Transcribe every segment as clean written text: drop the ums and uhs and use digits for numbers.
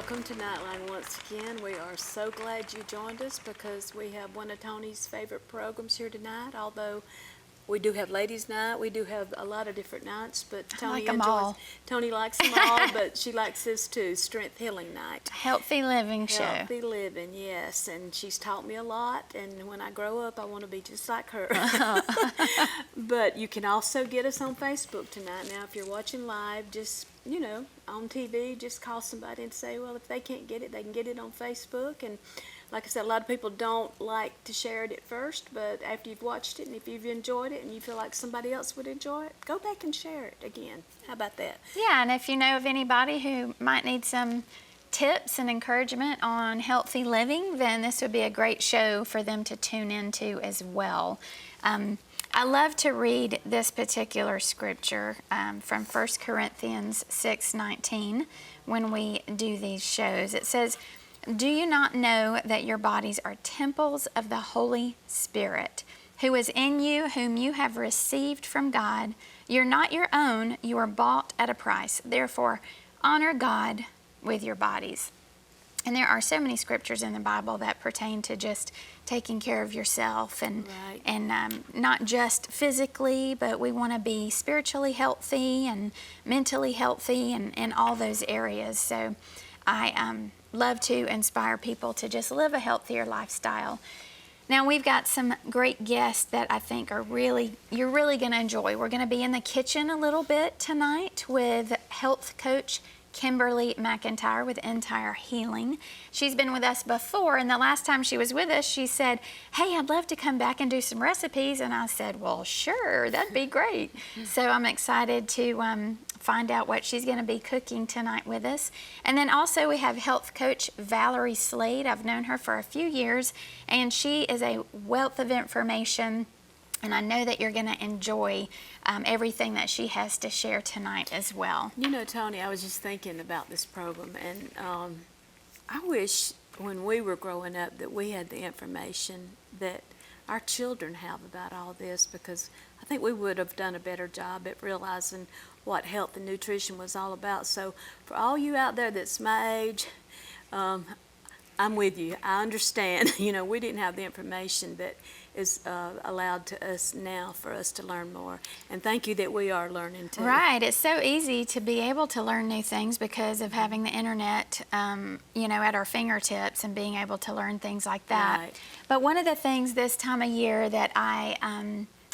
welcome to Nightline once again. We are so glad you joined us because we have one of Toni's favorite programs here tonight. Although we do have Ladies' Night, we do have a lot of different nights, but Toni Toni likes them all, but she likes this too, Strength Healing Night. Healthy living show. Healthy living, yes, and she's taught me a lot, and when I grow up, I want to be just like her. But you can also get us on Facebook tonight. Now, if you're watching live, just, you know, on TV, just call somebody and say, well, if they can't get it, they can get it on Facebook. And like I said, a lot of people don't like to share it at first, but after you've watched it and if you've enjoyed it and you feel like somebody else would enjoy it, go back and share it again. How about that? Yeah, and if you know of anybody who might need some tips and encouragement on healthy living, then this would be a great show for them to tune into as well. I love to read this particular scripture from 1 Corinthians 6:19 when we do these shows. It says, "Do you not know that your bodies are temples of the Holy Spirit, who is in you, whom you have received from God? You're not your own, you are bought at a price. Therefore, honor God with your bodies." And there are so many scriptures in the Bible that pertain to just taking care of yourself and not just physically, but we want to be spiritually healthy and mentally healthy and in all those areas. So I love to inspire people to just live a healthier lifestyle. Now we've got some great guests that I think you're really going to enjoy. We're going to be in the kitchen a little bit tonight with health coach Kimberly McIntyre with Intyre Healing. She's been with us before, and the last time she was with us, she said, "Hey, I'd love to come back and do some recipes." And I said, "Well, sure, that'd be great." So I'm excited to find out what she's going to be cooking tonight with us. And then also we have health coach Valerie Slade. I've known her for a few years, and she is a wealth of information. And I know that you're going to enjoy everything that she has to share tonight as well. You know, Toni, I was just thinking about this program, and I wish when we were growing up that we had the information that our children have about all this, because I think we would have done a better job at realizing what health and nutrition was all about. So for all you out there that's my age, I'm with you. I understand. You know, we didn't have the information that is allowed to us now for us to learn more. And thank you that we are learning too. Right. It's so easy to be able to learn new things because of having the internet, you know, at our fingertips and being able to learn things like that. Right. But one of the things this time of year that I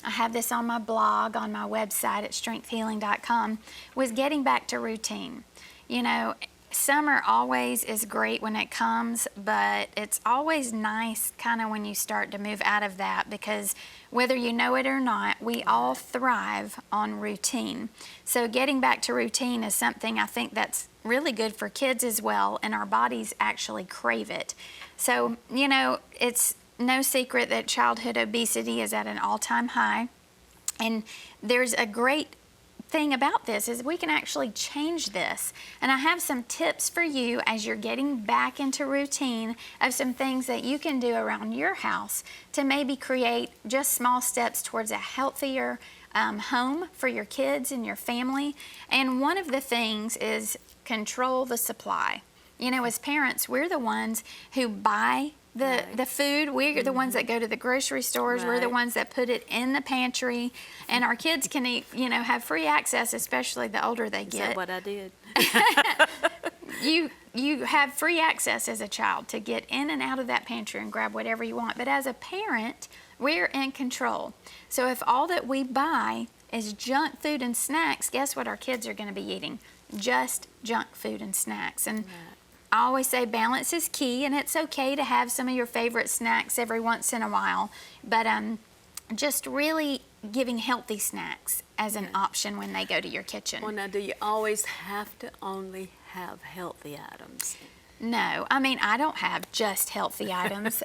have this on my blog, on my website at strengthhealing.com, was getting back to routine. You know, summer always is great when it comes, but it's always nice kind of when you start to move out of that, because whether you know it or not, we all thrive on routine. So getting back to routine is something I think that's really good for kids as well, and our bodies actually crave it. So, you know, it's no secret that childhood obesity is at an all-time high, and there's a great thing about this is we can actually change this. And I have some tips for you as you're getting back into routine of some things that you can do around your house to maybe create just small steps towards a healthier home for your kids and your family. And one of the things is control the supply. You know, as parents, we're the ones who buy the food. We're the ones that go to the grocery stores. We're the ones that put it in the pantry, and our kids can eat, you know, have free access, especially the older they get. Is that what I did? You have free access as a child to get in and out of that pantry and grab whatever you want. But as a parent, we're in control. So if all that we buy is junk food and snacks, guess what our kids are going to be eating? Just junk food and snacks. And I always say balance is key, and it's okay to have some of your favorite snacks every once in a while, but just really giving healthy snacks as an option when they go to your kitchen. Well, now, do you always have to only have healthy items? No, I mean, I don't have just healthy items.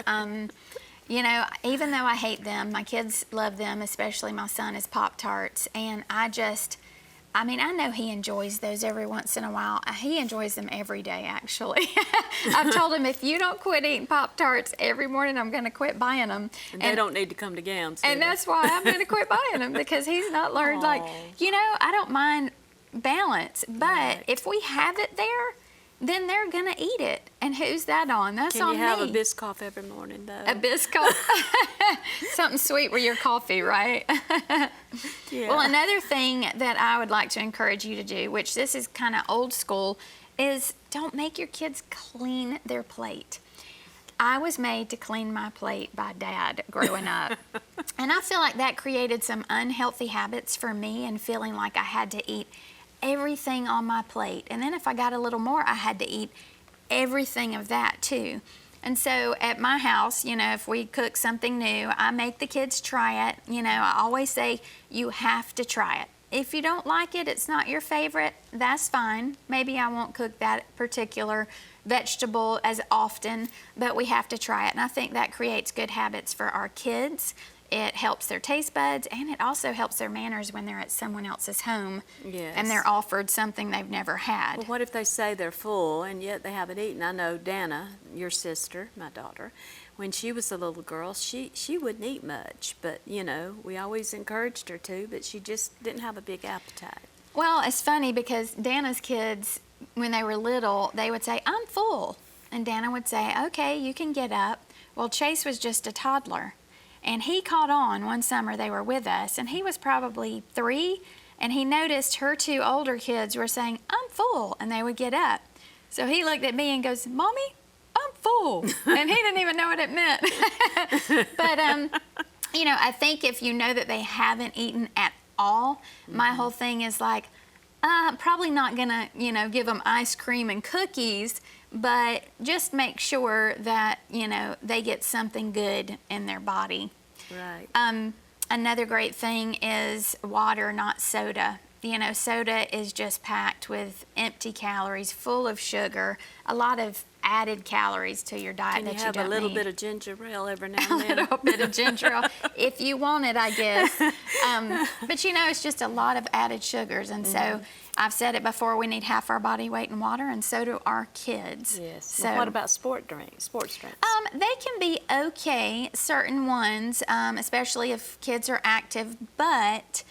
You know, even though I hate them, my kids love them, especially my son, is Pop-Tarts, and I mean, I know he enjoys those every once in a while. He enjoys them every day, actually. I've told him, if you don't quit eating Pop-Tarts every morning, I'm going to quit buying them. And they don't need to come to Gowns, do And they? that's why I'm going to quit buying them, because he's not learned, like, you know, I don't mind balance, but if we have it there, then they're going to eat it. And who's that on? That's on me. Can you have a Biscoff every morning, though? A Biscoff? Something sweet with your coffee, right? Yeah. Well, another thing that I would like to encourage you to do, which this is kind of old school, is don't make your kids clean their plate. I was made to clean my plate by Dad growing up. And I feel like that created some unhealthy habits for me, and feeling like I had to eat everything on my plate. And then if I got a little more, I had to eat everything of that too. And so at my house, if we cook something new, I make the kids try it. I always say, you have to try it. If you don't like it, it's not your favorite, that's fine. Maybe I won't cook that particular vegetable as often, but we have to try it. And I think that creates good habits for our kids. It helps their taste buds, and it also helps their manners when they're at someone else's home. Yes. And they're offered something they've never had. Well, what if they say they're full and yet they haven't eaten? I know Dana, your sister, my daughter, when she was a little girl, she wouldn't eat much, but we always encouraged her to, but she just didn't have a big appetite. Well, it's funny because Dana's kids, when they were little, they would say, "I'm full." And Dana would say, "Okay, you can get up." Well, Chase was just a toddler. And he caught on one summer they were with us, and he was probably 3, and he noticed her 2 older kids were saying, "I'm full," and they would get up. So he looked at me and goes, "Mommy, I'm full." And he didn't even know what it meant. But, I think if you know that they haven't eaten at all, my whole thing is like, probably not gonna, give them ice cream and cookies, but just make sure that, they get something good in their body. Right. Another great thing is water, not soda. Soda is just packed with empty calories, full of sugar, a lot of added calories to your diet Can that you you have don't a little need. bit of ginger ale every now A and then? little bit of ginger ale, if you want it, I guess. But it's just a lot of added sugars, and so I've said it before, we need half our body weight in water, and so do our kids. Yes. So Well, what about sports drinks? they can be okay, certain ones, especially if kids are active, but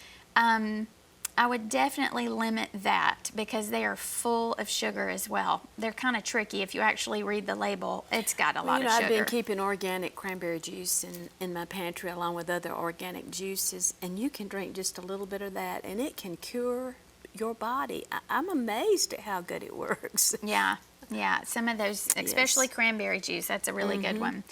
I would definitely limit that because they are full of sugar as well. They're kind of tricky. If you actually read the label, it's got a lot of sugar. I've been keeping organic cranberry juice in my pantry along with other organic juices, and you can drink just a little bit of that, and it can cure your body. I'm amazed at how good it works. Yeah. Some of those, especially Yes. cranberry juice, that's a really good one.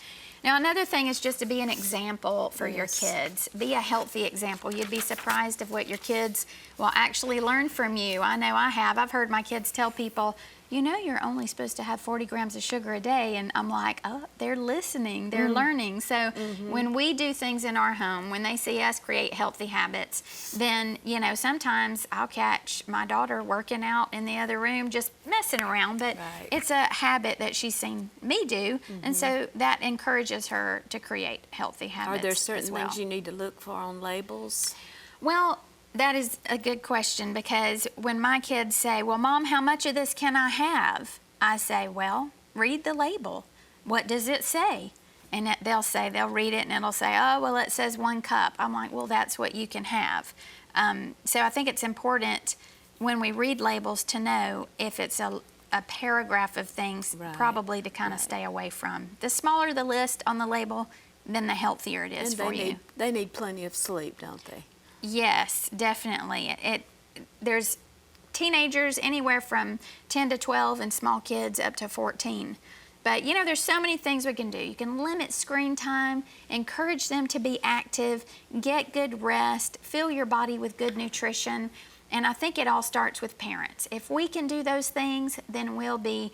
Now, another thing is just to be an example for your kids. Be a healthy example. You'd be surprised of what your kids will actually learn from you. I know I have. I've heard my kids tell people, you're only supposed to have 40 grams of sugar a day. And I'm like, oh, they're listening. They're learning. So when we do things in our home, when they see us create healthy habits, then, sometimes I'll catch my daughter working out in the other room, just messing around. But Right. it's a habit that she's seen me do. And so that encourages her to create healthy habits. Are there certain as well. things you need to look for on labels? Well, that is a good question, because when my kids say, "Well, Mom, how much of this can I have?" I say, "Well, read the label. What does it say?" And they'll read it and it'll say, "Oh, well, it says 1 cup." I'm like, "Well, that's what you can have." So I think it's important when we read labels to know if it's a paragraph of things probably to kind of stay away from. The smaller the list on the label, then the healthier it is And for you. they need plenty of sleep, don't they? Yes, definitely. There's teenagers anywhere from 10 to 12 and small kids up to 14. But there's so many things we can do. You can limit screen time, encourage them to be active, get good rest, fill your body with good nutrition. And I think it all starts with parents. If we can do those things, then we'll be,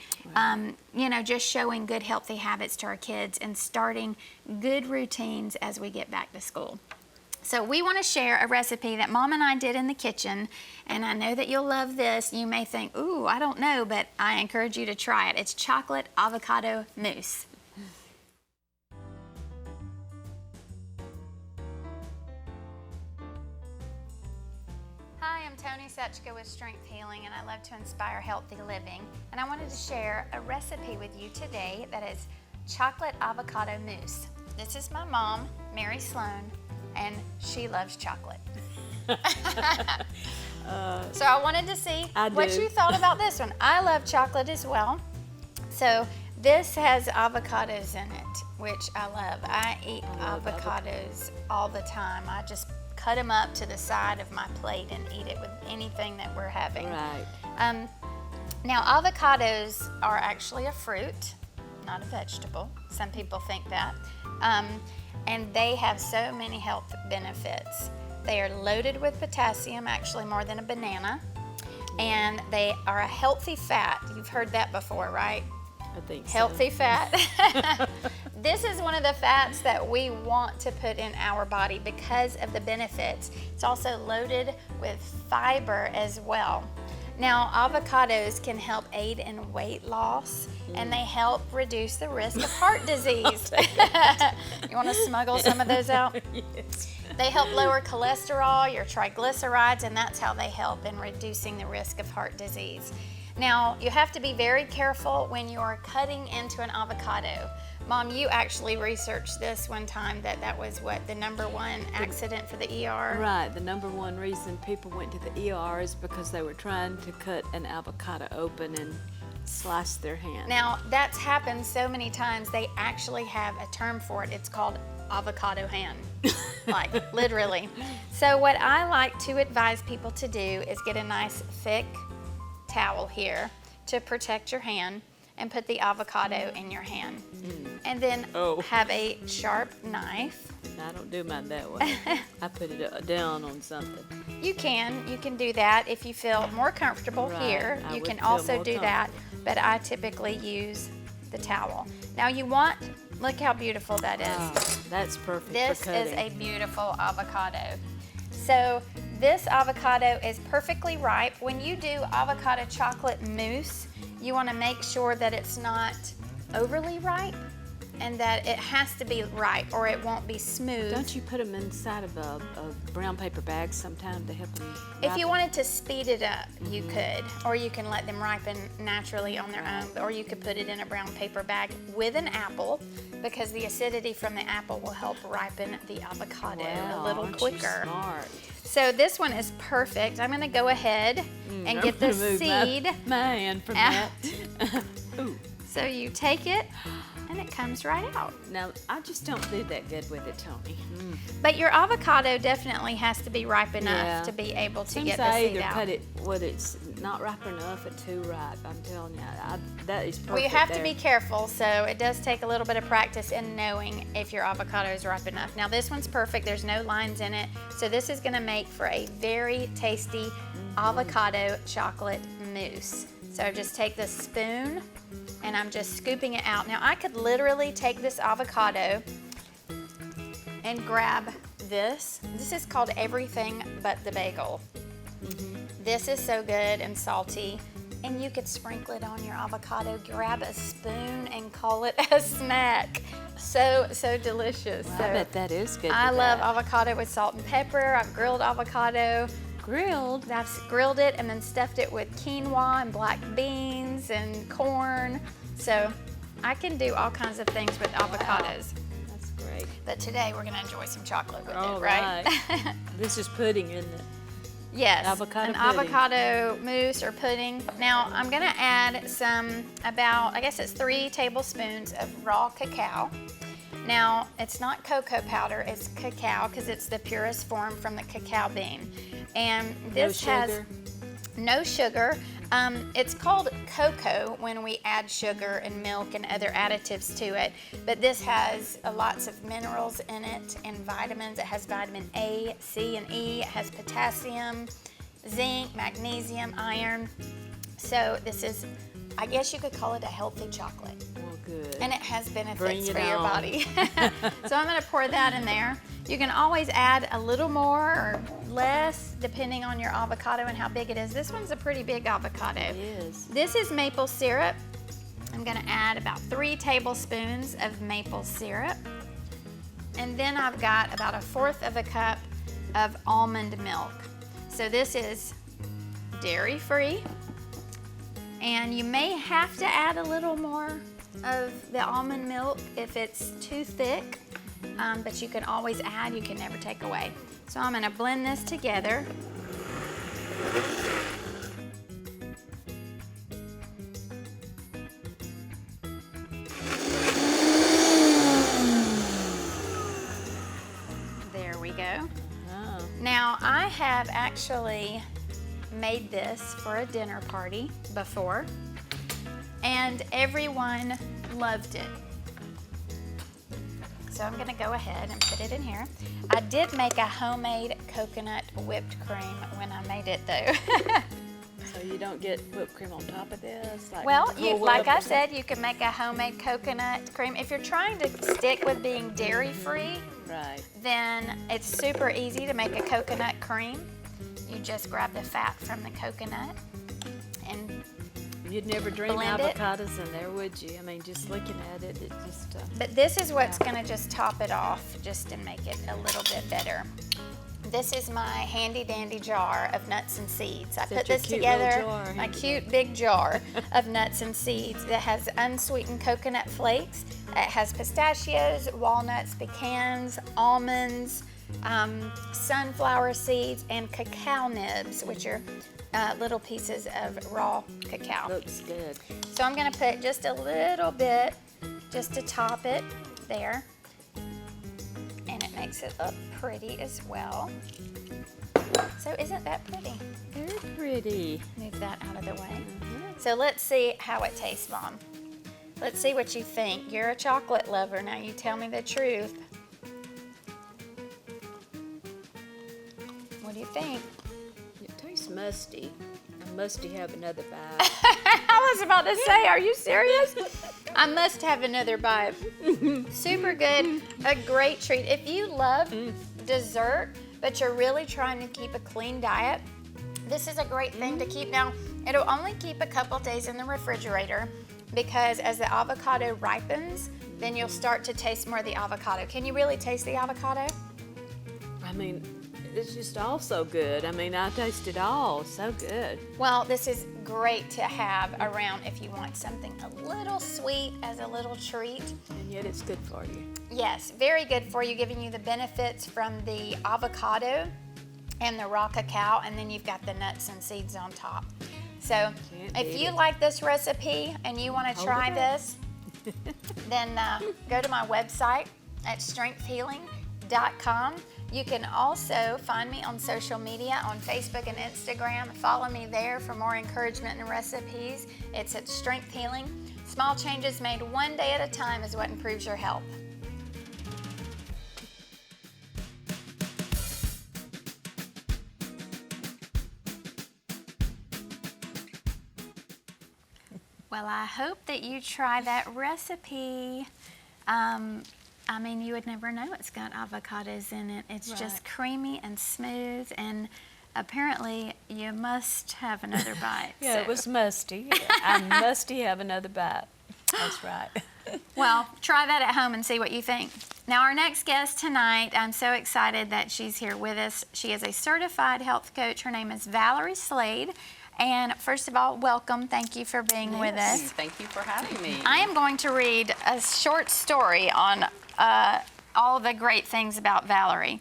just showing good, healthy habits to our kids and starting good routines as we get back to school. So we want to share a recipe that Mom and I did in the kitchen, and I know that you'll love this. You may think, ooh, I don't know, but I encourage you to try it. It's chocolate avocado mousse. Hi, I'm Toni Suchka with Strength Healing, and I love to inspire healthy living. And I wanted to share a recipe with you today that is chocolate avocado mousse. This is my mom, Mary Sloan, and she loves chocolate. So I wanted to see what you thought about this one. I love chocolate as well. So this has avocados in it, which I love. I eat avocados all the time. I just cut them up to the side of my plate and eat it with anything that we're having. Right. Now, avocados are actually a fruit, not a vegetable. Some people think that. And they have so many health benefits. They are loaded with potassium, actually more than a banana. And they are a healthy fat. You've heard that before, right? I think so. Healthy fat. This is one of the fats that we want to put in our body because of the benefits. It's also loaded with fiber as well. Now, avocados can help aid in weight loss, and they help reduce the risk of heart disease. You want to smuggle some of those out? Yes. They help lower cholesterol, your triglycerides, and that's how they help in reducing the risk of heart disease. Now, you have to be very careful when you are cutting into an avocado. Mom, you actually researched this one time that was what, the #1 accident for the ER? Right. The #1 reason people went to the ER is because they were trying to cut an avocado open and slice their hand. Now, that's happened so many times, they actually have a term for it. It's called avocado hand, like literally. So what I like to advise people to do is get a nice thick towel here to protect your hand and put the avocado in your hand. And then have a sharp knife. I don't do mine that way. I put it down on something. You can do that if you feel more comfortable here. I You would can feel also more do that, but I typically use the towel. Now look how beautiful that is. Oh, that's perfect This for is cutting. a beautiful avocado. So this avocado is perfectly ripe. When you do avocado chocolate mousse, you want to make sure that it's not overly ripe and that it has to be ripe or it won't be smooth. Don't you put them inside of a brown paper bag sometime to help them If you ripen? wanted to speed it up, you could, or you can let them ripen naturally on their own, or you could put it in a brown paper bag with an apple because the acidity from the apple will help ripen the avocado a little aren't you quicker. smart? So this one is perfect. I'm going to go ahead and get the I'm gonna move seed. my hand from Ah. that. Ooh. So you take it and it comes right out. Now, I just don't do that good with it, Toni. But your avocado definitely has to be ripe enough Yeah. to be able to Sometimes get the I seed either out. cut it when it's not ripe enough or too ripe. I'm telling you, that is perfect. Well, you have to there. be careful, so it does take a little bit of practice in knowing if your avocado is ripe enough. Now this one's perfect, there's no lines in it, so this is gonna make for a very tasty avocado chocolate mousse. So just take this spoon and I'm just scooping it out. Now I could literally take this avocado and grab this. This is called everything but the bagel. This is so good and salty. And you could sprinkle it on your avocado, grab a spoon and call it a snack. So delicious. Well, So I bet that is good. I with love that. avocado with salt and pepper. I've grilled avocado. Grilled. I've grilled it and then stuffed it with quinoa and black beans and corn. So I can do all kinds of things with avocados. That's great. But today we're gonna enjoy some chocolate with All it, right? This is pudding, isn't it? Yes, Avocado an pudding. avocado mousse or pudding. Now I'm gonna add I guess it's 3 tablespoons of raw cacao. Now it's not cocoa powder, it's cacao because it's the purest form from the cacao bean. And this has no sugar. It's called cocoa when we add sugar and milk and other additives to it, but this has lots of minerals in it and vitamins. It has vitamin A, C, and E. It has potassium, zinc, magnesium, iron. So this is, I guess you could call it a healthy chocolate. Well, good. And it has Bring benefits it for your on. body. So I'm gonna pour that in there. You can always add a little more or less depending on your avocado and how big it is. This one's a pretty big avocado. It is. This is maple syrup. I'm gonna add about 3 tablespoons of maple syrup. And then I've got about 1/4 of a cup of almond milk. So this is dairy-free. And you may have to add a little more of the almond milk if it's too thick, but you can always add, you can never take away. So I'm gonna blend this together. There we go. Oh. Now, I have actually made this for a dinner party before, and everyone loved it. So I'm gonna go ahead and put it in here. I did make a homemade coconut whipped cream when I made it though. So you don't get whipped cream on top of this? Well, Cool like Whip I or something? said, you can make a homemade coconut cream. If you're trying to stick with being dairy-free, Right. then it's super easy to make a coconut cream. You just grab the fat from the coconut and You'd never dream Blend it. avocados in there, would you? I mean, just looking at it, it just... but this is what's gonna just top it off, just to make it a little bit better. This is my handy dandy jar of nuts and seeds. I Such put a this cute little together, jar, my handy cute big jar of nuts and seeds that has unsweetened coconut flakes. It has pistachios, walnuts, pecans, almonds, sunflower seeds, and cacao nibs, which are little pieces of raw cacao. Looks good. So I'm gonna put just a little bit, just to top it there. And it makes it look pretty as well. So isn't that pretty? Very pretty. Move that out of the way. So let's see how it tastes, Mom. Let's see what you think. You're a chocolate lover, now you tell me the truth. What do you think? It tastes musty. I musty have another bite. I was about to say, are you serious? I must have another bite. Super good, a great treat. If you love dessert, but you're really trying to keep a clean diet, this is a great thing to keep. Now, it'll only keep a couple days in the refrigerator because as the avocado ripens, then you'll start to taste more of the avocado. Can you really taste the avocado? I mean, it's just all so good. I mean, I taste it all. So good. Well, this is great to have around if you want something a little sweet as a little treat. And yet it's good for you. Yes, very good for you, giving you the benefits from the avocado and the raw cacao, and then you've got the nuts and seeds on top. So Can't if beat you it. like this recipe and you want to Hold try it up. this, then go to my website at strengthhealing.com. You can also find me on social media on Facebook and Instagram. Follow me there for more encouragement and recipes. It's at Strength Healing. Small changes made one day at a time is what improves your health. Well, I hope that you try that recipe. I mean, you would never know it's got avocados in it. It's just Right. creamy and smooth, and apparently you must have another bite. Yeah, so- it was musty. I musty have another bite. That's right. Well, try that at home and see what you think. Now, our next guest tonight, I'm so excited that she's here with us. She is a certified health coach. Her name is Valerie Slade. And first of all, welcome. Thank you for being with us. Thank you for having me. I am going to read a short story on all the great things about Valerie.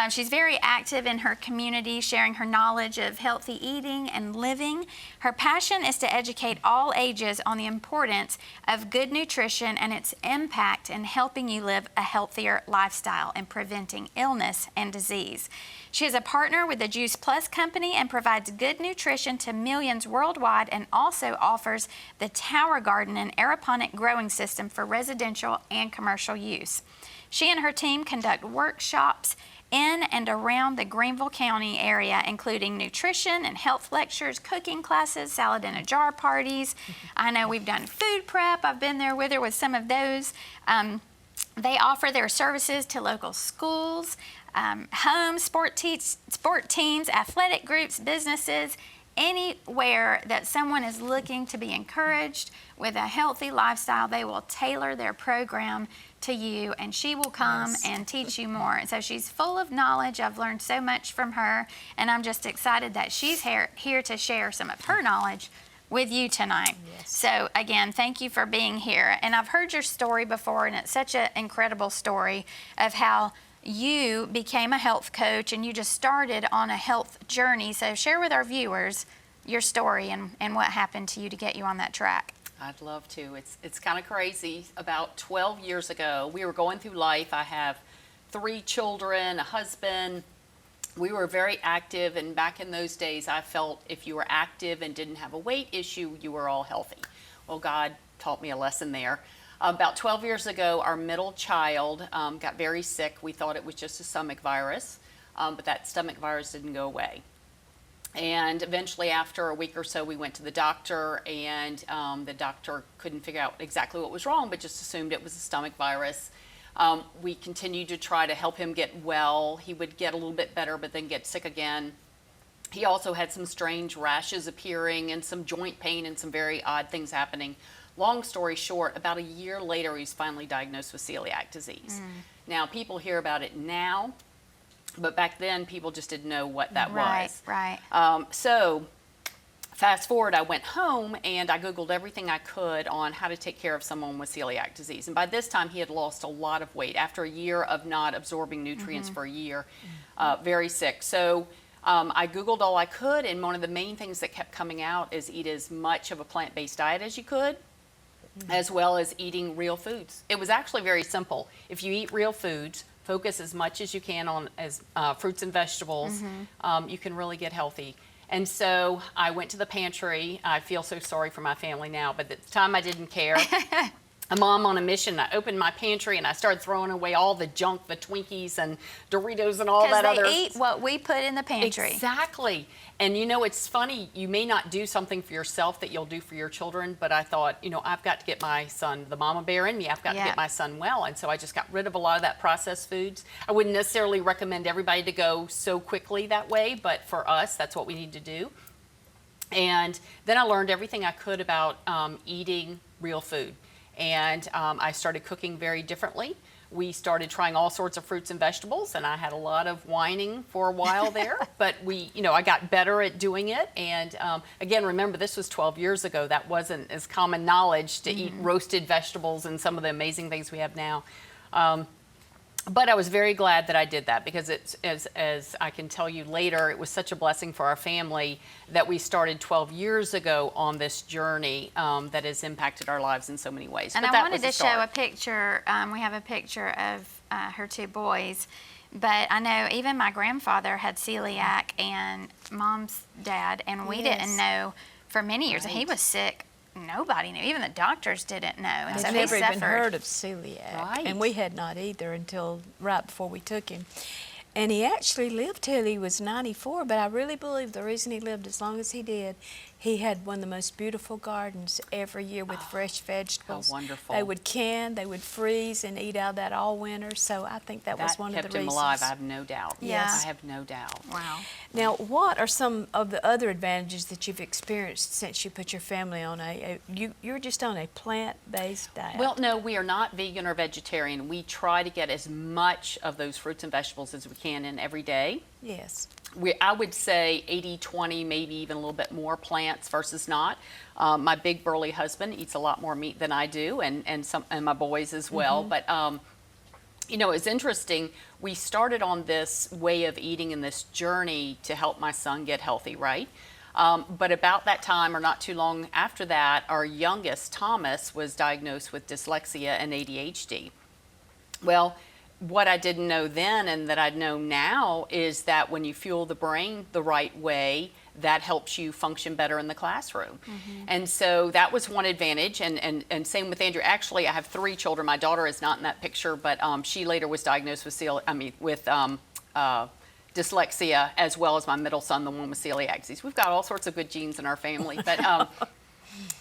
She's very active in her community, sharing her knowledge of healthy eating and living. Her passion is to educate all ages on the importance of good nutrition and its impact in helping you live a healthier lifestyle and preventing illness and disease. She is a partner with the Juice Plus Company and provides good nutrition to millions worldwide, and also offers the Tower Garden and aeroponic growing system for residential and commercial use. She and her team conduct workshops in and around the Greenville County area, including nutrition and health lectures, cooking classes, salad in a jar parties. I know we've done food prep. I've been there with her with some of those. They offer their services to local schools, homes, sport teams, athletic groups, businesses, anywhere that someone is looking to be encouraged with a healthy lifestyle. They will tailor their program to you, and she will come and teach you more. And so she's full of knowledge. I've learned so much from her, and I'm just excited that she's here to share some of her knowledge with you tonight. Yes. So again, thank you for being here. And I've heard your story before, and it's such an incredible story of how you became a health coach and you just started on a health journey. So share with our viewers your story and what happened to you to get you on that track. I'd love to. It's kind of crazy. About 12 years ago, we were going through life. I have 3 children, a husband. We were very active, and back in those days, I felt if you were active and didn't have a weight issue, you were all healthy. Well, God taught me a lesson there. About 12 years ago, our middle child got very sick. We thought it was just a stomach virus, but that stomach virus didn't go away. And eventually, after a week or so, we went to the doctor, and the doctor couldn't figure out exactly what was wrong, but just assumed it was a stomach virus. We continued to try to help him get well. He would get a little bit better, but then get sick again. He also had some strange rashes appearing and some joint pain and some very odd things happening. Long story short, about a year later, he was finally diagnosed with celiac disease. Now, people hear about it now, but back then, people just didn't know what that was. Right. So fast forward, I went home and I Googled everything I could on how to take care of someone with celiac disease. And by this time, he had lost a lot of weight after a year of not absorbing nutrients for a year, very sick. So I Googled all I could, and one of the main things that kept coming out is eat as much of a plant-based diet as you could, as well as eating real foods. It was actually very simple. If you eat real foods, focus as much as you can on fruits and vegetables, you can really get healthy. And so I went to the pantry. I feel so sorry for my family now, but at the time I didn't care. A mom on a mission. I opened my pantry and I started throwing away all the junk, the Twinkies and Doritos and all that other. Because they eat what we put in the pantry. Exactly. And you know, it's funny, you may not do something for yourself that you'll do for your children, but I thought, you know, I've got to get my son, the mama bear in me, I've got to get my son well. And so I just got rid of a lot of that processed foods. I wouldn't necessarily recommend everybody to go so quickly that way, but for us, that's what we need to do. And then I learned everything I could about eating real food. And I started cooking very differently. We started trying all sorts of fruits and vegetables, and I had a lot of whining for a while there, but I got better at doing it. And again, remember, this was 12 years ago. That wasn't as common knowledge to eat roasted vegetables and some of the amazing things we have now. But I was very glad that I did that, because it's, as I can tell you later, it was such a blessing for our family that we started 12 years ago on this journey that has impacted our lives in so many ways. And but I wanted to show a picture. We have a picture of her 2 boys. But I know even my grandfather had celiac, and Mom's dad, and we didn't know for many years. And he was sick. Nobody knew. Even the doctors didn't know. And so I've he never even suffered. heard of celiac. Right. And we had not either until right before we took him. And he actually lived till he was 94, but I really believe the reason he lived as long as he did, he had one of the most beautiful gardens every year with fresh vegetables. How wonderful. They would can, they would freeze and eat out of that all winter, so I think that was one of the kept him reasons. alive, I have no doubt. Yes. I have no doubt. Wow. Now, what are some of the other advantages that you've experienced since you put your family on you're just on a plant-based diet? Well, no, we are not vegan or vegetarian. We try to get as much of those fruits and vegetables as we can in every day. Yes. I would say 80-20, maybe even a little bit more plants versus not. My big burly husband eats a lot more meat than I do, and my boys as well. But it's interesting. We started on this way of eating and this journey to help my son get healthy, right? But about that time, or not too long after that, our youngest, Thomas, was diagnosed with dyslexia and ADHD. Well, what I didn't know then and that I know now is that when you fuel the brain the right way, that helps you function better in the classroom. And so that was one advantage, and same with Andrew. Actually, I have 3 children. My daughter is not in that picture, but she later was diagnosed with dyslexia, as well as my middle son, the one with celiac disease. We've got all sorts of good genes in our family. But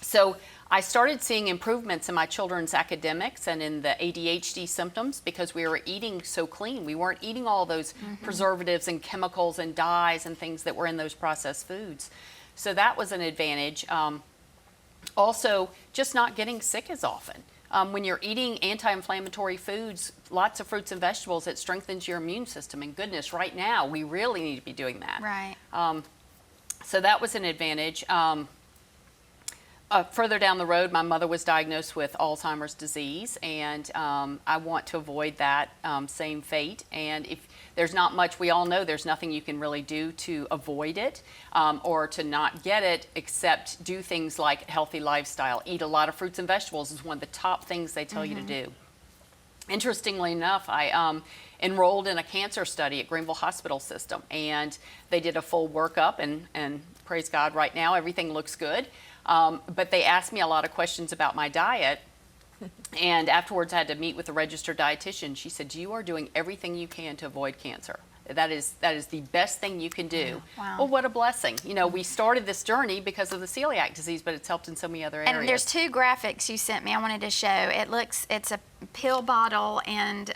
so I started seeing improvements in my children's academics and in the ADHD symptoms because we were eating so clean. We weren't eating all those preservatives and chemicals and dyes and things that were in those processed foods. So that was an advantage. Also, just not getting sick as often. When you're eating anti-inflammatory foods, lots of fruits and vegetables, it strengthens your immune system. And goodness, right now, we really need to be doing that. Right. So that was an advantage. Further down the road, my mother was diagnosed with Alzheimer's disease, and I want to avoid that same fate. And if there's not much, we all know there's nothing you can really do to avoid it or to not get it, except do things like healthy lifestyle. Eat a lot of fruits and vegetables is one of the top things they tell you to do. Interestingly enough, I enrolled in a cancer study at Greenville Hospital System, and they did a full workup, and praise God, right now everything looks good. But they asked me a lot of questions about my diet, and afterwards I had to meet with a registered dietitian. She said, you are doing everything you can to avoid cancer. That is the best thing you can do. Wow. Well, what a blessing. You know, we started this journey because of the celiac disease, but it's helped in so many other areas. And there's 2 graphics you sent me I wanted to show. It's a pill bottle and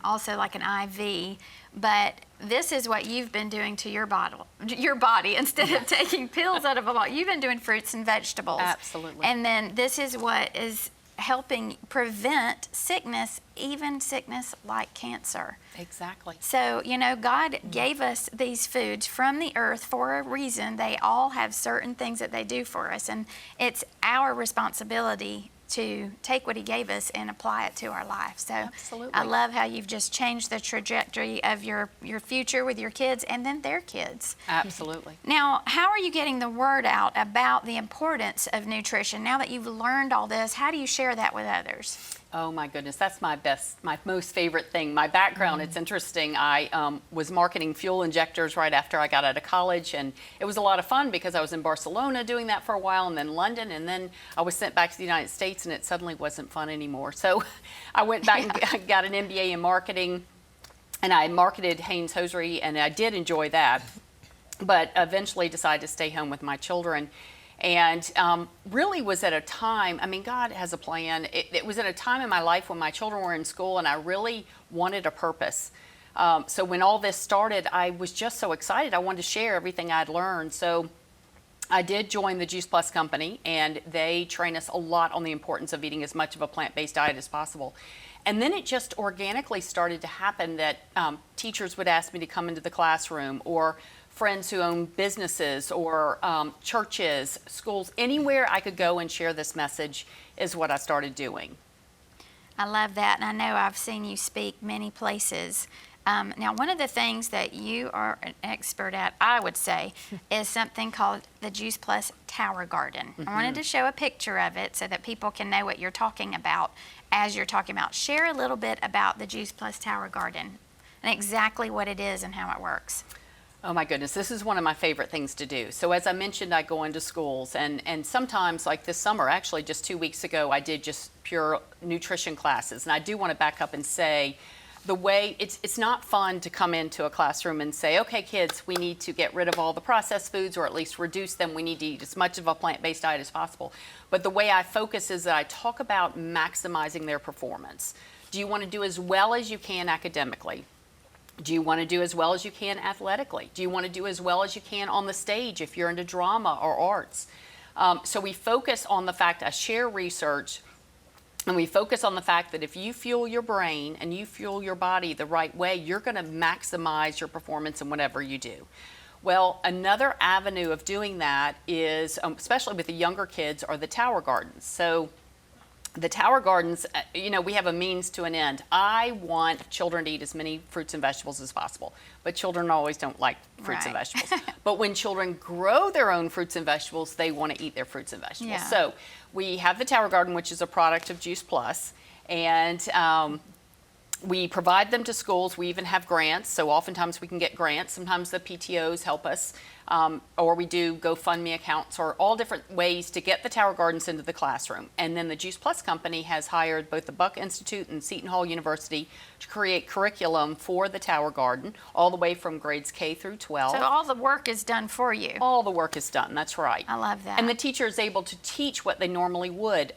also like an IV, but this is what you've been doing to your body instead of taking pills out of a bottle. You've been doing fruits and vegetables. Absolutely. And then this is what is helping prevent sickness, even sickness like cancer. Exactly. So, you know, God gave us these foods from the earth for a reason. They all have certain things that they do for us, and it's our responsibility to take what he gave us and apply it to our life. So Absolutely. I love how you've just changed the trajectory of your future with your kids and then their kids. Absolutely. Now, how are you getting the word out about the importance of nutrition? Now that you've learned all this, how do you share that with others? Oh my goodness, that's my most favorite thing. My background, it's interesting. I was marketing fuel injectors right after I got out of college, and it was a lot of fun because I was in Barcelona doing that for a while, and then London, and then I was sent back to the United States, and it suddenly wasn't fun anymore. So I went back and got an MBA in marketing, and I marketed Hanes Hosiery, and I did enjoy that, but eventually decided to stay home with my children. And really was at a time, I mean, God has a plan. It was at a time in my life when my children were in school and I really wanted a purpose. So when all this started, I was just so excited. I wanted to share everything I'd learned. So I did join the Juice Plus company, and they train us a lot on the importance of eating as much of a plant-based diet as possible. And then it just organically started to happen that teachers would ask me to come into the classroom, or friends who own businesses, or churches, schools, anywhere I could go and share this message is what I started doing. I love that, and I know I've seen you speak many places. Now, one of the things that you are an expert at, I would say, is something called the Juice Plus Tower Garden. I wanted to show a picture of it so that people can know what you're talking about as you're talking about. Share a little bit about the Juice Plus Tower Garden and exactly what it is and how it works. Oh my goodness, this is one of my favorite things to do. So as I mentioned, I go into schools, and sometimes, like this summer, actually just 2 weeks ago, I did just pure nutrition classes. And I do want to back up and say, the way it's not fun to come into a classroom and say, okay, kids, we need to get rid of all the processed foods, or at least reduce them. We need to eat as much of a plant-based diet as possible. But the way I focus is that I talk about maximizing their performance. Do you want to do as well as you can academically? Do you want to do as well as you can athletically? Do you want to do as well as you can on the stage if you're into drama or arts? So we focus on the fact, I share research, and we focus on the fact that if you fuel your brain and you fuel your body the right way, you're going to maximize your performance in whatever you do. Well, another avenue of doing that is, especially with the younger kids, are the tower gardens. So the tower gardens, you know, we have a means to an end. I want children to eat as many fruits and vegetables as possible, but children always don't like fruits and vegetables. But when children grow their own fruits and vegetables, they want to eat their fruits and vegetables. Yeah. So we have the tower garden, which is a product of Juice Plus, and we provide them to schools. We even have grants, so oftentimes we can get grants. Sometimes the PTOs help us, or we do GoFundMe accounts, or all different ways to get the tower gardens into the classroom. And then the Juice Plus company has hired both the Buck Institute and Seton Hall University to create curriculum for the tower garden, all the way from grades K through 12. So all the work is done for you. All the work is done, that's right. I love that. And the teacher is able to teach what they normally would.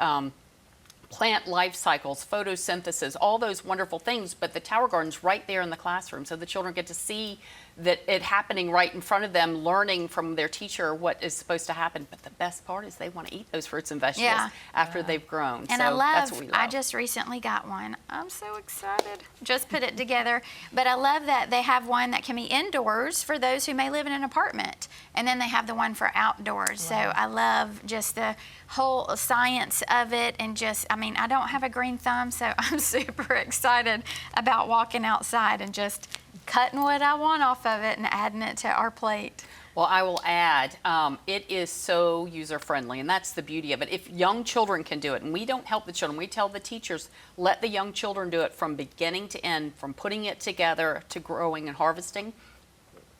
Plant life cycles, photosynthesis, all those wonderful things, but the tower garden's right there in the classroom, so the children get to see that it happening right in front of them, learning from their teacher what is supposed to happen. But the best part is they want to eat those fruits and vegetables after they've grown. And so that's what we love. I just recently got one. I'm so excited. Just put it together. But I love that they have one that can be indoors for those who may live in an apartment. And then they have the one for outdoors. So I love just the whole science of it, and just, I mean, I don't have a green thumb, so I'm super excited about walking outside and just cutting what I want off of it and adding it to our plate. Well, I will add, it is so user-friendly, and that's the beauty of it. If young children can do it, and we don't help the children, we tell the teachers, let the young children do it from beginning to end, from putting it together to growing and harvesting.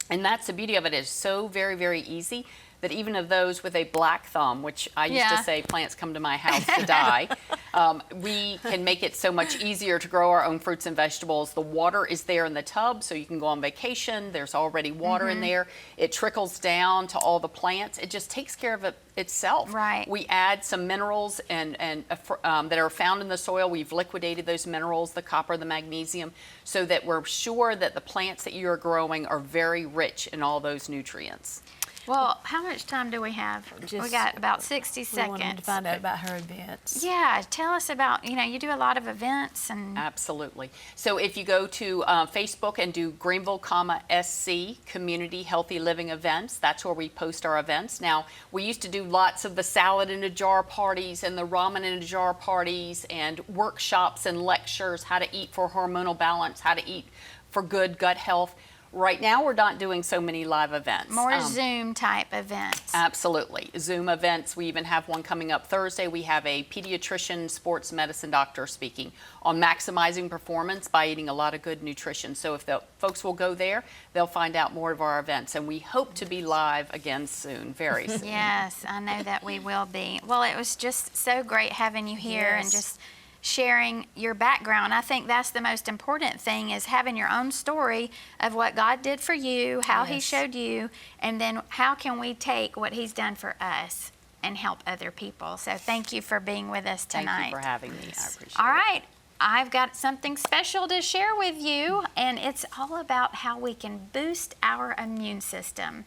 And that's the beauty of it. It's so very, very easy that even of those with a black thumb, which I used to say plants come to my house to die, we can make it so much easier to grow our own fruits and vegetables. The water is there in the tub, so you can go on vacation. There's already water in there. It trickles down to all the plants. It just takes care of it itself. Right. We add some minerals and that are found in the soil. We've liquidated those minerals, the copper, the magnesium, so that we're sure that the plants that you are growing are very rich in all those nutrients. Well, how much time do we have? We got about 60 seconds. We wanted to find out about her events. Yeah, tell us about, you do a lot of events and... Absolutely. So if you go to Facebook and do Greenville, SC Community Healthy Living Events, that's where we post our events. Now, we used to do lots of the salad in a jar parties and the ramen in a jar parties and workshops and lectures, how to eat for hormonal balance, how to eat for good gut health. Right now, we're not doing so many live events. More Zoom type events. Absolutely. Zoom events. We even have one coming up Thursday. We have a pediatrician, sports medicine doctor speaking on maximizing performance by eating a lot of good nutrition. So if the folks will go there, they'll find out more of our events. And we hope to be live again soon, very soon. Yes, I know that we will be. Well, it was just so great having you here and just sharing your background. I think that's the most important thing, is having your own story of what God did for you, how He showed you, and then how can we take what He's done for us and help other people. So thank you for being with us tonight. Thank you for having me. I appreciate it. All right. I've got something special to share with you, and it's all about how we can boost our immune system.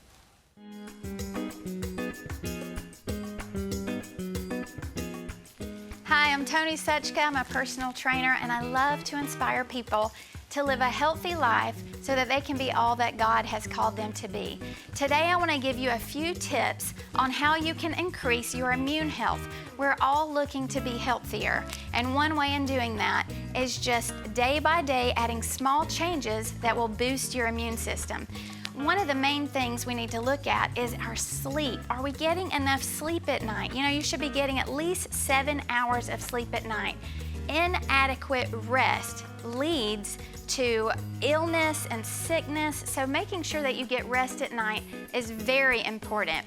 Hi, I'm Toni Suchka. I'm a personal trainer, and I love to inspire people to live a healthy life so that they can be all that God has called them to be. Today, I want to give you a few tips on how you can increase your immune health. We're all looking to be healthier, and one way in doing that is just day by day adding small changes that will boost your immune system. One of the main things we need to look at is our sleep. Are we getting enough sleep at night? You should be getting at least 7 hours of sleep at night. Inadequate rest leads to illness and sickness, so making sure that you get rest at night is very important.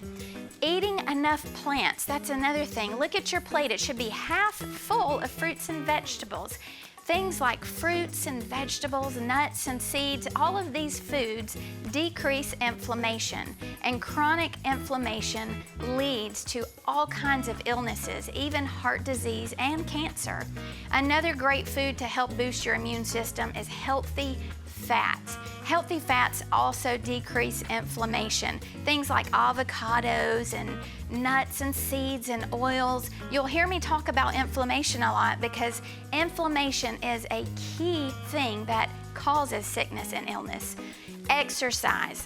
Eating enough plants, that's another thing. Look at your plate. It should be half full of fruits and vegetables. Things like fruits and vegetables, nuts and seeds, all of these foods decrease inflammation, and chronic inflammation leads to all kinds of illnesses, even heart disease and cancer. Another great food to help boost your immune system is healthy fats. Healthy fats also decrease inflammation. Things like avocados and nuts and seeds and oils. You'll hear me talk about inflammation a lot because inflammation is a key thing that causes sickness and illness. Exercise.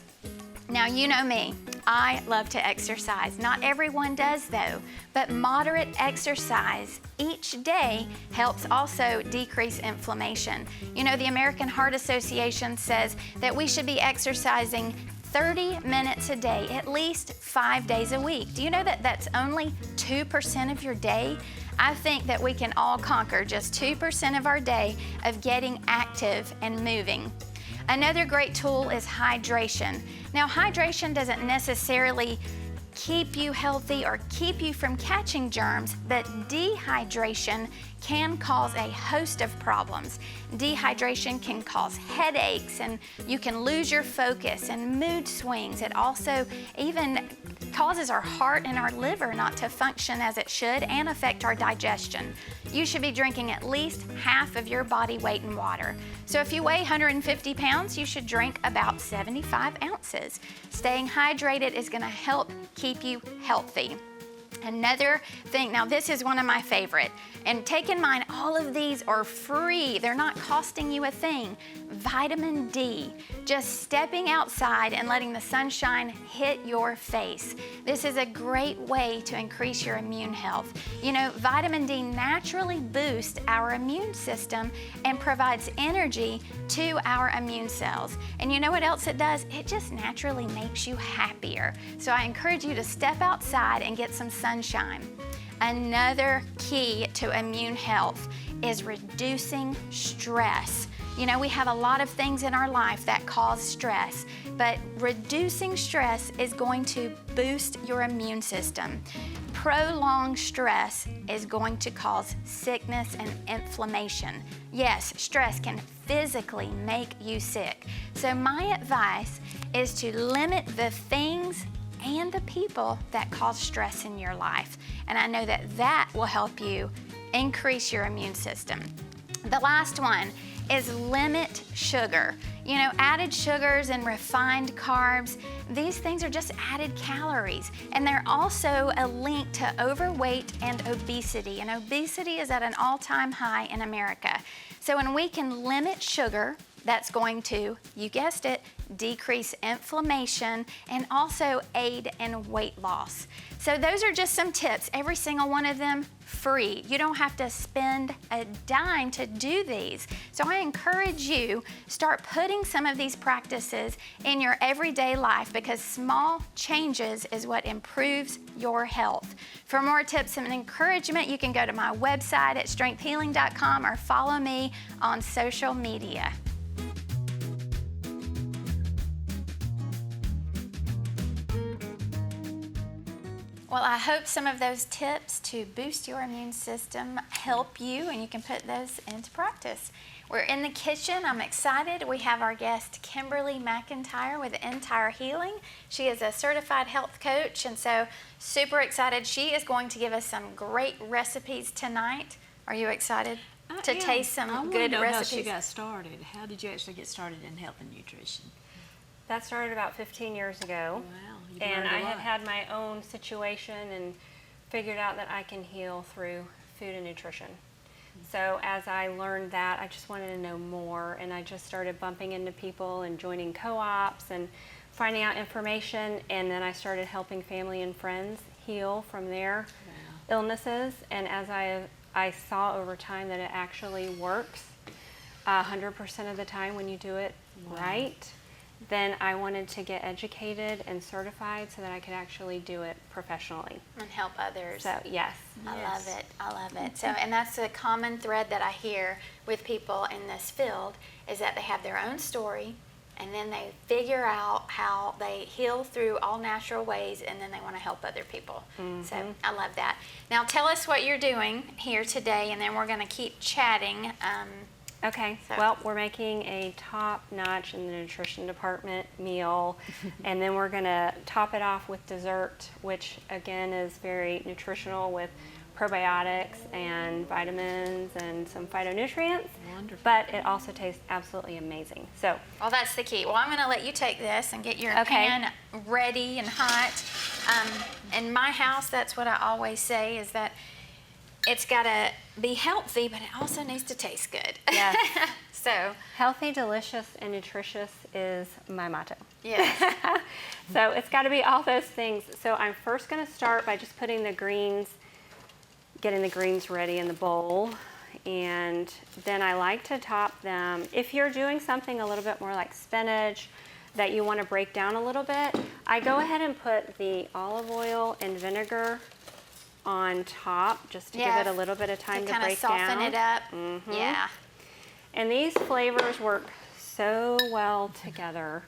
Now, you know me, I love to exercise. Not everyone does though, but moderate exercise each day helps also decrease inflammation. The American Heart Association says that we should be exercising 30 minutes a day, at least 5 days a week. Do you know that that's only 2% of your day? I think that we can all conquer just 2% of our day of getting active and moving. Another great tool is hydration. Now, hydration doesn't necessarily keep you healthy or keep you from catching germs, but dehydration can cause a host of problems. Dehydration can cause headaches, and you can lose your focus and mood swings. It also even causes our heart and our liver not to function as it should and affect our digestion. You should be drinking at least half of your body weight in water. So if you weigh 150 pounds, you should drink about 75 ounces. Staying hydrated is gonna help keep you healthy. Another thing, now this is one of my favorite, and take in mind all of these are free. They're not costing you a thing. Vitamin D, just stepping outside and letting the sunshine hit your face. This is a great way to increase your immune health. You know, vitamin D naturally boosts our immune system and provides energy to our immune cells. And you know what else it does? It just naturally makes you happier. So I encourage you to step outside and get some sunshine. Another key to immune health is reducing stress. You know, we have a lot of things in our life that cause stress, but reducing stress is going to boost your immune system. Prolonged stress is going to cause sickness and inflammation. Yes, stress can physically make you sick. So my advice is to limit the things and the people that cause stress in your life. And I know that that will help you increase your immune system. The last one is limit sugar. You know, added sugars and refined carbs, these things are just added calories. And they're also a link to overweight and obesity. And obesity is at an all-time high in America. So when we can limit sugar, that's going to, you guessed it, decrease inflammation and also aid in weight loss. So those are just some tips, every single one of them free. You don't have to spend a dime to do these. So I encourage you, start putting some of these practices in your everyday life because small changes is what improves your health. For more tips and encouragement, you can go to my website at strengthhealing.com or follow me on social media. Well, I hope some of those tips to boost your immune system help you and you can put those into practice. We're in the kitchen. I'm excited. We have our guest, Kimberly McIntyre with Intyre Healing. She is a certified health coach and so super excited. She is going to give us some great recipes tonight. Are you excited to taste some good recipes? How she got started. How did you actually get started in health and nutrition? That started about 15 years ago. Wow, you've And learned a I had lot. had my own situation and figured out that I can heal through food and nutrition. So as I learned that, I just wanted to know more, and I just started bumping into people and joining co-ops and finding out information, and then I started helping family and friends heal from their illnesses. And as I saw over time that it actually works 100% of the time when you do it right. Then I wanted to get educated and certified so that I could actually do it professionally. And help others. So, yes. I love it. I love it. So, and that's a common thread that I hear with people in this field is that they have their own story and then they figure out how they heal through all natural ways and then they want to help other people. So I love that. Now tell us what you're doing here today and then we're going to keep chatting. Okay, So- well, we're making a top-notch in the nutrition department meal, and then we're going to top it off with dessert, which again is very nutritional with probiotics and vitamins and some phytonutrients. Wonderful. But it also tastes absolutely amazing. So, Well, that's the key. Well, I'm going to let you take this and get your Okay. pan ready and hot. In my house, that's what I always say is that it's got to be healthy, but it also needs to taste good. yes, So, healthy, delicious, and nutritious is my motto. yes. So it's got to be all those things. So I'm first going to start by just putting the greens, getting the greens ready in the bowl. And then I like to top them. If you're doing something a little bit more like spinach that you want to break down a little bit, I go ahead and put the olive oil and vinegar on top just to Yeah, give it a little bit of time to kind of break soften down. it up. Yeah. And these flavors work so well together.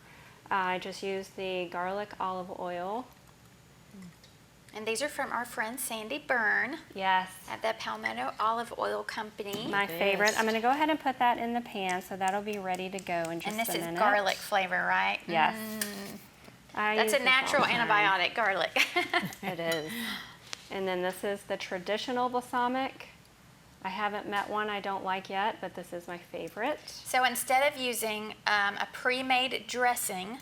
I just use the garlic olive oil. And these are from our friend Sandy Byrne Yes, at the Palmetto Olive Oil Company. my favorite. I'm going to go ahead and put that in the pan so that'll be ready to go in just And this a is minute. garlic flavor, right? Yes. That's a natural antibiotic, garlic. It is. And then this is the traditional balsamic. I haven't met one I don't like yet, but this is my favorite. So instead of using a pre-made dressing,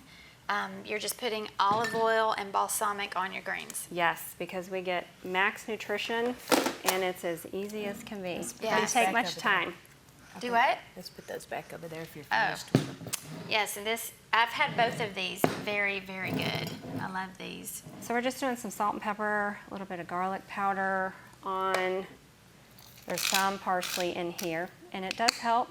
you're just putting olive oil and balsamic on your greens. Yes, because we get max nutrition, and it's as easy as can be. Yeah. Doesn't take much time. Do what? Let's put those back over there if you're Oh. finished with them. Yes, and I've had both of these. Very, very good. I love these. So we're just doing some salt and pepper, a little bit of garlic powder on. There's some parsley in here, and it does help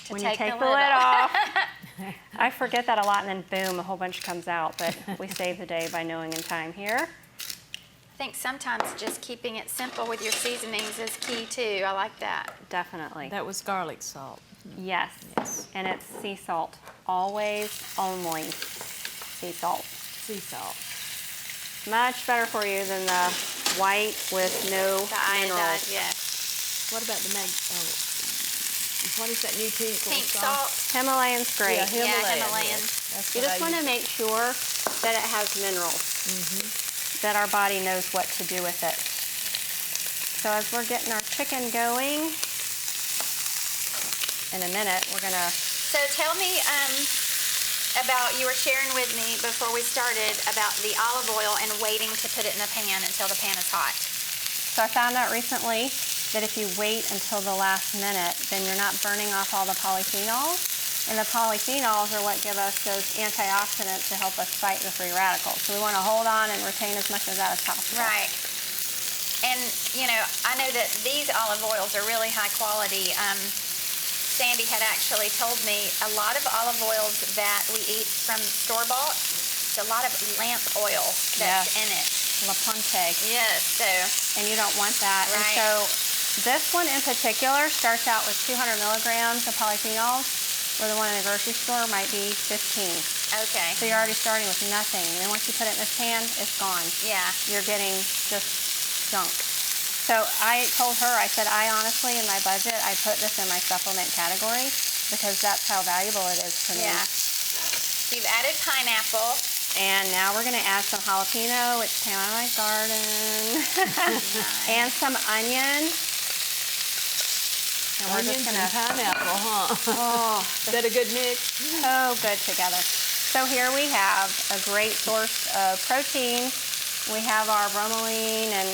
when you take take the the lid lid off. off. I forget that a lot, and then boom, a whole bunch comes out, but we save the day by knowing in time here. I think sometimes just keeping it simple with your seasonings is key too. I like that. Definitely. That was garlic salt. Yes. Yes. And it's sea salt. Always, only sea salt. Sea salt. Much better for you than the white with no The iodine, minerals. yes. What about what is that new pink Salt. Himalayan's great. Yeah, Himalayan. Himalayan. Yes. That's You what just I want to use. make sure that it has minerals, that our body knows what to do with it. So as we're getting our chicken going, in a minute, we're going to, So tell me about, you were sharing with me before we started about the olive oil and waiting to put it in the pan until the pan is hot. so I found out recently that if you wait until the last minute, then you're not burning off all the polyphenols. And the polyphenols are what give us those antioxidants to help us fight the free radicals. So we want to hold on and retain as much of that as possible. Right. And, you know, I know that these olive oils are really high quality. Sandy had actually told me a lot of olive oils that we eat from store-bought, it's a lot of lamp oil that's in it. La Ponte. Yes, so, And you don't want that. Right. And so this one in particular starts out with 200 milligrams of polyphenols, where the one in the grocery store might be 15. okay. So you're already starting with nothing. And then once you put it in this pan, it's gone. Yeah. You're getting just junk. So I told her, I said, I honestly, in my budget, I put this in my supplement category because that's how valuable it is to me. Yeah. So you've added pineapple. And now we're going to add some jalapeno, which came out of my garden, and some onion. And we're Onions just and gonna, pineapple, huh? oh, Is that a good mix? so good together. So here we have a great source of protein. We have our bromelain, and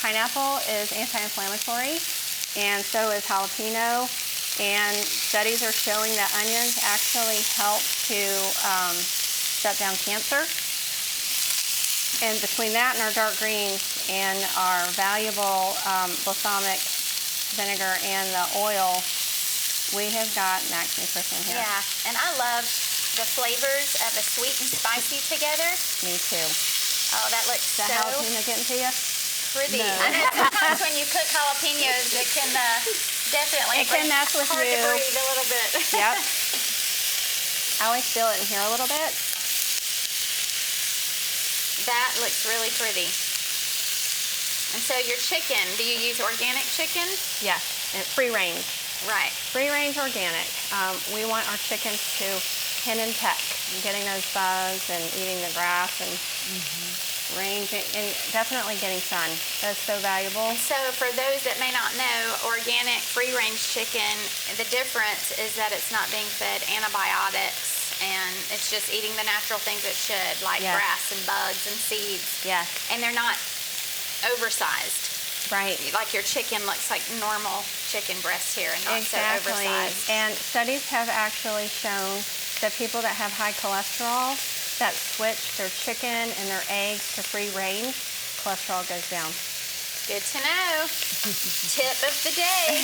pineapple is anti-inflammatory, and so is jalapeno. And studies are showing that onions actually help to shut down cancer. And between that and our dark greens and our valuable balsamic vinegar and the oil, we have got max nutrition here. Yeah, and I love the flavors of a sweet and spicy together. Me too. Oh, that looks Is that so jalapeno getting to you? pretty. No. I know sometimes when you cook jalapenos, it can definitely It can mess with hard you. to breathe a little bit. Yep. I always feel it in here a little bit. That looks really pretty. And so your chicken, do you use organic chicken? Yes, and free range. Right. Free range organic. We want our chickens to hen and peck, getting those bugs and eating the grass and range, and definitely getting sun. That's so valuable. So for those that may not know, organic free-range chicken, the difference is that it's not being fed antibiotics and it's just eating the natural things it should, like Yes. grass and bugs and seeds. Yes, And they're not oversized. right. Like your chicken looks like normal chicken breast here and not so Exactly. oversized. And studies have actually shown that people that have high cholesterol that switch their chicken and their eggs to free range, cholesterol goes down. Good to know. Tip of the day.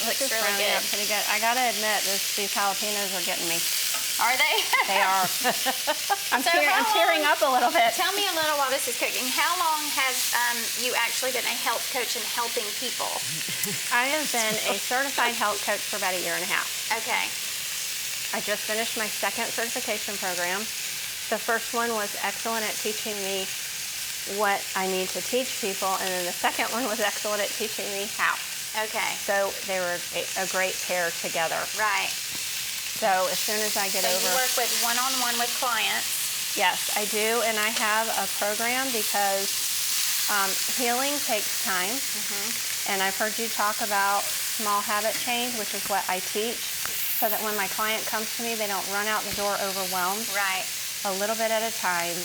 Looks This is really rounding good. up pretty good. I gotta admit, these jalapenos are getting me. Are they? They are. I'm So how tearing long- up a little bit. Tell me a little while this is cooking. How long has you actually been a health coach and helping people? I have been a certified health coach for about 1.5 years. Okay. I just finished my second certification program. The first one was excellent at teaching me what I need to teach people, and then the second one was excellent at teaching me how. Okay. So they were a great pair together. Right. So as soon as I get So over. you work with one-on-one with clients. Yes, I do, and I have a program because healing takes time. And I've heard you talk about small habit change, which is what I teach, so that when my client comes to me, they don't run out the door overwhelmed. Right. A little bit at a time,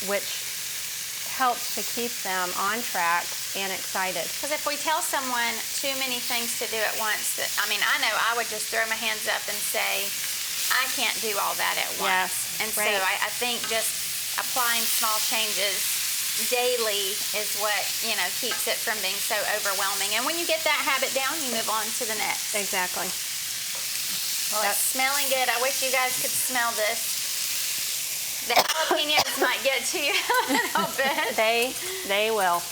which helps to keep them on track and excited. Because if we tell someone too many things to do at once, I know I would just throw my hands up and say, I can't do all that at once. Yes, And right. so I think just applying small changes daily is what, keeps it from being so overwhelming. And when you get that habit down, you move on to the next. Exactly. Well, it's smelling good. I wish you guys could smell this. The jalapenos might get to you a little bit. They will.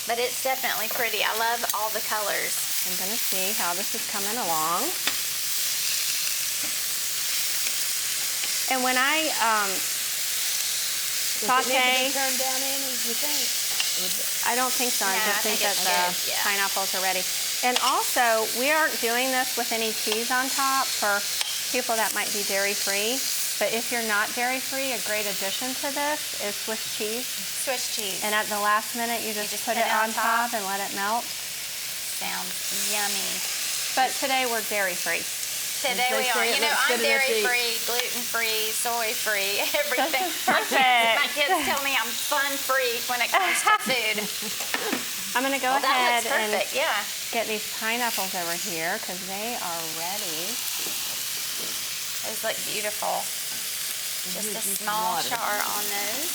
But it's definitely pretty. I love all the colors. I'm going to see how this is coming along. And when I saute, Turned down in as you think. I don't think so. I No, just I think think that it's the good, yeah. pineapples are ready. And also, we aren't doing this with any cheese on top for people that might be dairy-free. But if you're not dairy-free, a great addition to this is Swiss cheese. Swiss cheese. And at the last minute, you just put it on top and let it melt. Sounds yummy. But today, we're dairy-free. Today we are. I'm dairy-free, gluten-free, soy-free, everything. My kids tell me I'm fun-free when it comes to food. I'm going to go Well, ahead that looks perfect, yeah. and get these pineapples over here because they are ready. Those look beautiful. Just a small char on those.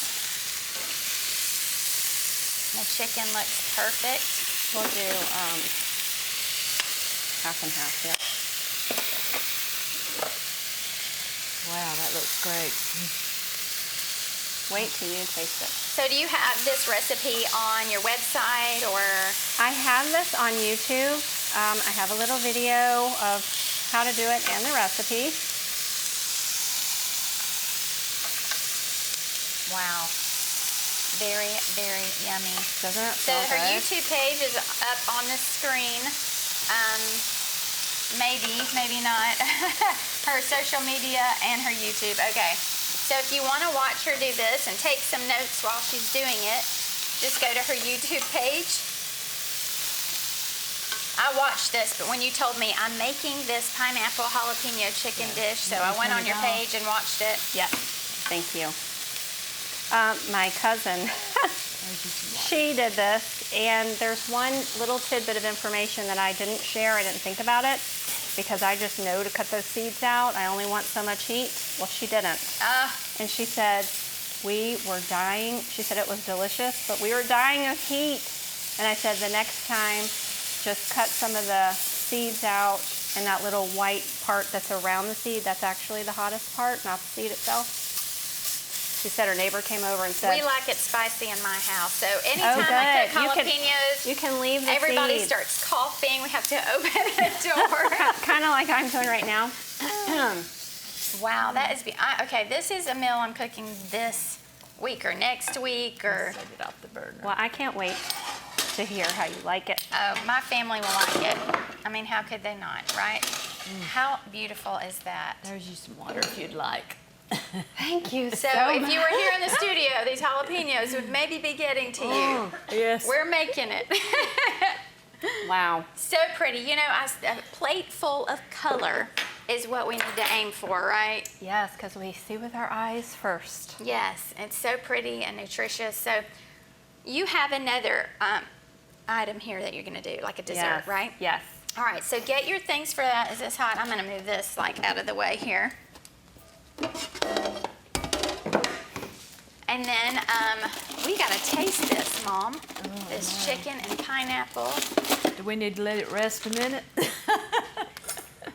The chicken looks perfect. We'll do half and half here. Wow, that looks great. Wait till you taste it. So do you have this recipe on your website or? I have this on YouTube. I have a little video of how to do it and the recipe. Wow. Very, very yummy. Doesn't it So smell her good? YouTube page is up on the screen. Maybe not. Her social media and her YouTube. Okay. So if you want to watch her do this and take some notes while she's doing it, just go to her YouTube page. I watched this, but when you told me I'm making this pineapple jalapeno chicken dish, so I went on your page and watched it. Yes. Thank you. My cousin, she did this, and there's one little tidbit of information that I didn't share. I didn't think about it because I just know to cut those seeds out. I only want so much heat. Well, she didn't. And she said, we were dying. She said it was delicious, but we were dying of heat. And I said, the next time, just cut some of the seeds out, and that little white part that's around the seed, that's actually the hottest part, not the seed itself. She said her neighbor came over and said, We like it spicy in my house, so anytime I cook jalapenos, you can leave the everybody seed. starts coughing. We have to open the door. Kind of like I'm doing right now. Wow, that is okay. This is a meal I'm cooking this week or next week or. Set it off the burner. Well, I can't wait to hear how you like it. Oh, my family will like it. I mean, how could they not, right? How beautiful is that? There's you some water if you'd like. Thank you So if you were here in the studio, these jalapenos would maybe be getting to you. Yes. We're making it. Wow. So pretty. A plate full of color is what we need to aim for, right? Yes, because we see with our eyes first. Yes, it's so pretty and nutritious. So you have another item here that you're going to do, like a dessert, Yes. right? Yes. All right, so get your things for that. Is this hot? I'm going to move this out of the way here. And then we got to taste this, Mom. This chicken and pineapple. Do we need to let it rest a minute?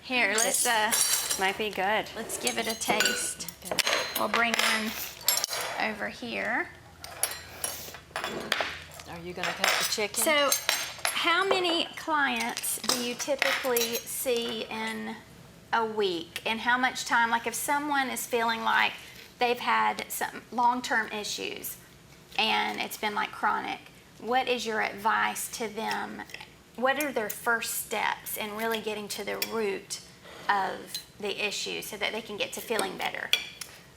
Here, let's Might be good. give it a taste. We'll bring one over here. Are you gonna cut the chicken? So, how many clients do you typically see in a week? And how much time, like if someone is feeling like they've had some long-term issues and it's been like chronic, what is your advice to them? What are their first steps in really getting to the root of the issue so that they can get to feeling better?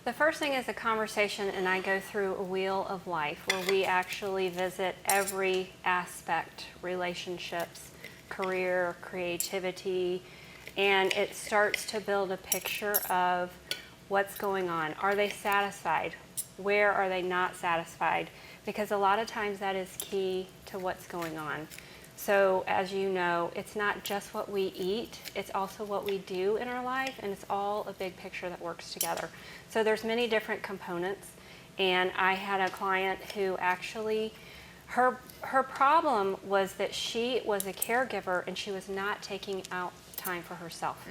The first thing is a conversation, and I go through a wheel of life where we actually visit every aspect, relationships, career, creativity, and it starts to build a picture of what's going on. Are they satisfied? Where are they not satisfied? Because a lot of times that is key to what's going on. So as you know, it's not just what we eat, it's also what we do in our life, and it's all a big picture that works together. So there's many different components, and I had a client who actually, her problem was that she was a caregiver and she was not taking out time for herself.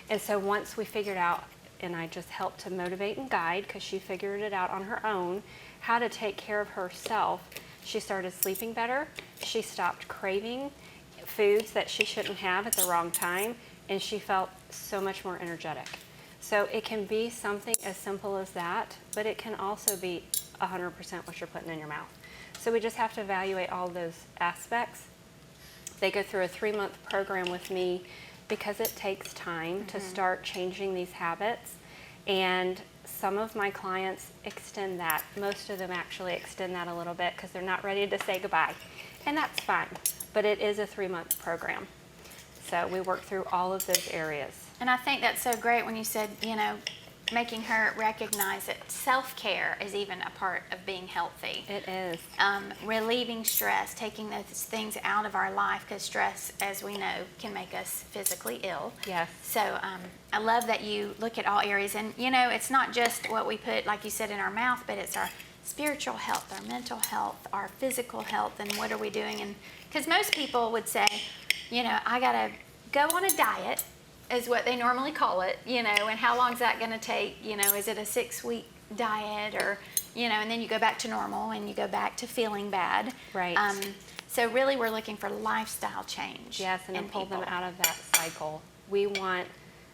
And so once we figured out, and I just helped to motivate and guide, because she figured it out on her own, how to take care of herself, she started sleeping better. She stopped craving foods that she shouldn't have at the wrong time, and she felt so much more energetic. So it can be something as simple as that, but it can also be 100% what you're putting in your mouth. So we just have to evaluate all those aspects. They go through a 3-month program with me because it takes time to start changing these habits, and some of my clients extend that. Most of them actually extend that a little bit because they're not ready to say goodbye, and that's fine, but it is a 3-month program. So we work through all of those areas. And I think that's so great when you said, you know, making her recognize that self-care is even a part of being healthy. It is. Relieving stress, taking those things out of our life, because stress, as we know, can make us physically ill. Yes. So I love that you look at all areas. And, you know, it's not just what we put, like you said, in our mouth, but it's our spiritual health, our mental health, our physical health, and what are we doing. And because most people would say, you know, I got to go on a diet, is what they normally call it, you know, and how long is that going to take? You know, is it a 6-week diet, or, you know, and then you go back to normal and you go back to feeling bad. Right. So really we're looking for lifestyle change. Yes, and to in pull them people. out of that cycle. We want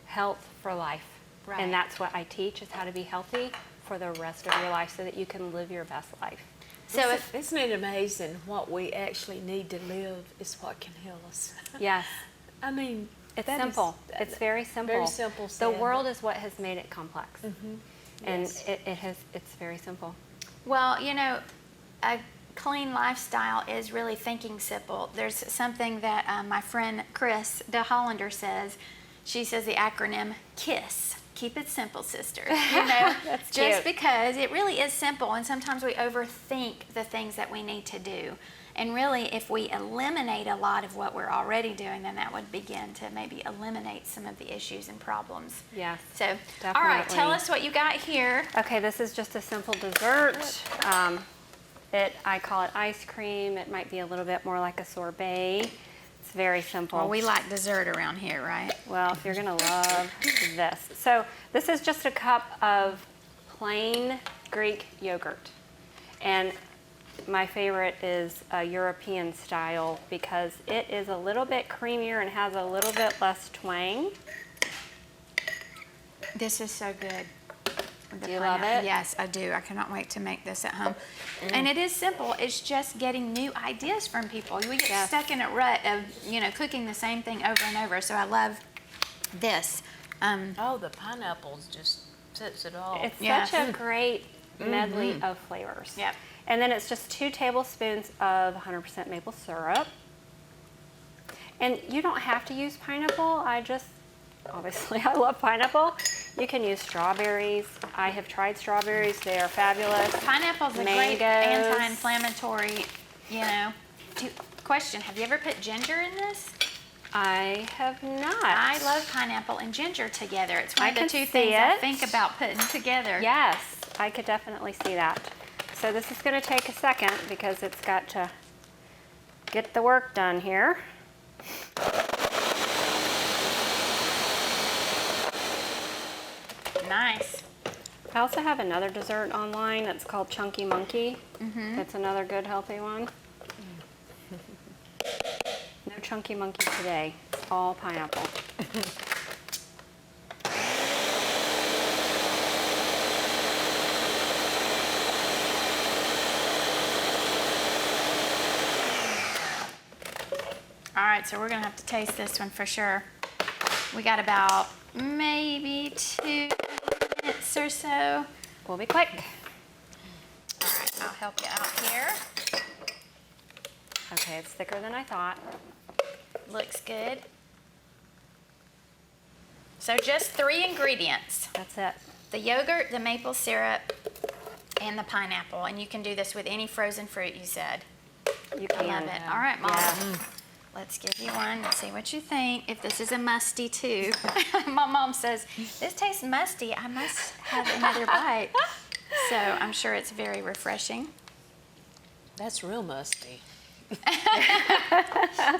health for life. Right. And that's what I teach, is how to be healthy for the rest of your life so that you can live your best life. So if, Isn't it amazing what we actually need to live is what can heal us? Yes. I mean, It's that is- simple. It's very simple. Very simple The said, world but- is what has made it complex. And Yes. it's very simple. well, you know, a clean lifestyle is really thinking simple. There's something that my friend Chris de Hollander says. She says the acronym KISS. Keep it simple, sister. You know, That's just cute. because it really is simple, and sometimes we overthink the things that we need to do. And really, if we eliminate a lot of what we're already doing, then that would begin to maybe eliminate some of the issues and problems. Yes. So, all right, tell definitely. us what you got here. Okay, this is just a simple dessert. I call it ice cream. It might be a little bit more like a sorbet. It's very simple. Well, we like dessert around here, right? Well, you're gonna love this. So this is just a cup of plain Greek yogurt. And my favorite is a European style because it is a little bit creamier and has a little bit less twang. This is so good. Do you love it? Yes, I do. I cannot wait to make this at home. And it is simple. It's just getting new ideas from people. We get Yes. stuck in a rut of, you know, cooking the same thing over and over. So I love this. Oh, the pineapples just sets it all. It's Yeah. such a great medley of flavors. Yep. And then it's just 2 tablespoons of 100% maple syrup. And you don't have to use pineapple. Obviously, I love pineapple. You can use strawberries. I have tried strawberries. They are fabulous. Pineapple's a great Mangoes. anti-inflammatory, you know. Question, have you ever put ginger in this? I have not. I love pineapple and ginger together. It's one I of the can 2 see things I it. think about putting together. Yes, I could definitely see that. So this is going to take a second because it's got to get the work done here. Nice. I also have another dessert online that's called Chunky Monkey. That's another good healthy one. No Chunky Monkey today. It's all pineapple. All right, so we're gonna have to taste this one for sure. We got about maybe 2 minutes or so. We'll be quick. All right, I'll help you out here. Okay, it's thicker than I thought. Looks good. So just 3 ingredients. That's it. The yogurt, the maple syrup, and the pineapple. And you can do this with any frozen fruit you said. You I can. love it. All right, Mom. Yeah. Let's give you one and see what you think. If this is a musty too. My mom says, this tastes musty. I must have another bite. So I'm sure it's very refreshing. That's real musty.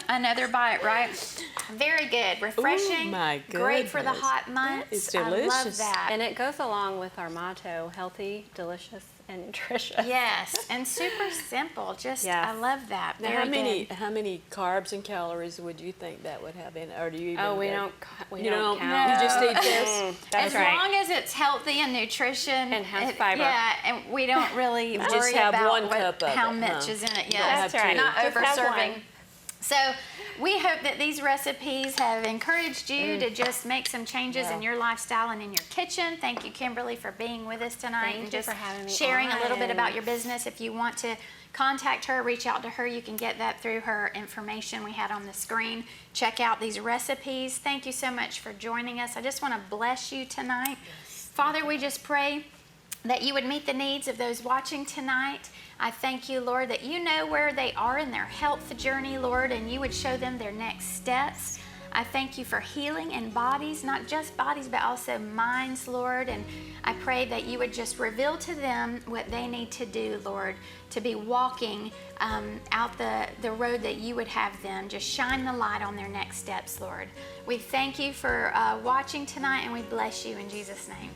Another bite, right? Very good. Refreshing. Ooh, my Great for the goodness. hot months. It's I love delicious. that. And it goes along with our motto, healthy, delicious, and nutritious. Yes, and super simple. Just, Yes. I love that. Now, Very how many carbs and calories would you think that would have in it? Or do you even Oh, we go- don't You don't count. You just eat this? That's as right. long as it's healthy and nutrition And has fiber. Yeah, and we don't really just worry have about one cup of how it, much huh? is in it. You Yeah, don't have right. two. not Just over have serving. one. So we hope that these recipes have encouraged you to just make some changes in your lifestyle and in your kitchen. Thank you, Kimberly, for being with us tonight Thank and you just for having me sharing a little bit on. about your business. If you want to contact her, reach out to her, you can get that through her information we had on the screen. Check out these recipes. Thank you so much for joining us. I just want to bless you tonight. Father, we just pray that you would meet the needs of those watching tonight. I thank you, Lord, that you know where they are in their health journey, Lord, and you would show them their next steps. I thank you for healing in bodies, not just bodies, but also minds, Lord. And I pray that you would just reveal to them what they need to do, Lord, to be walking out the road that you would have them. Just shine the light on their next steps, Lord. We thank you for watching tonight, and we bless you in Jesus' name.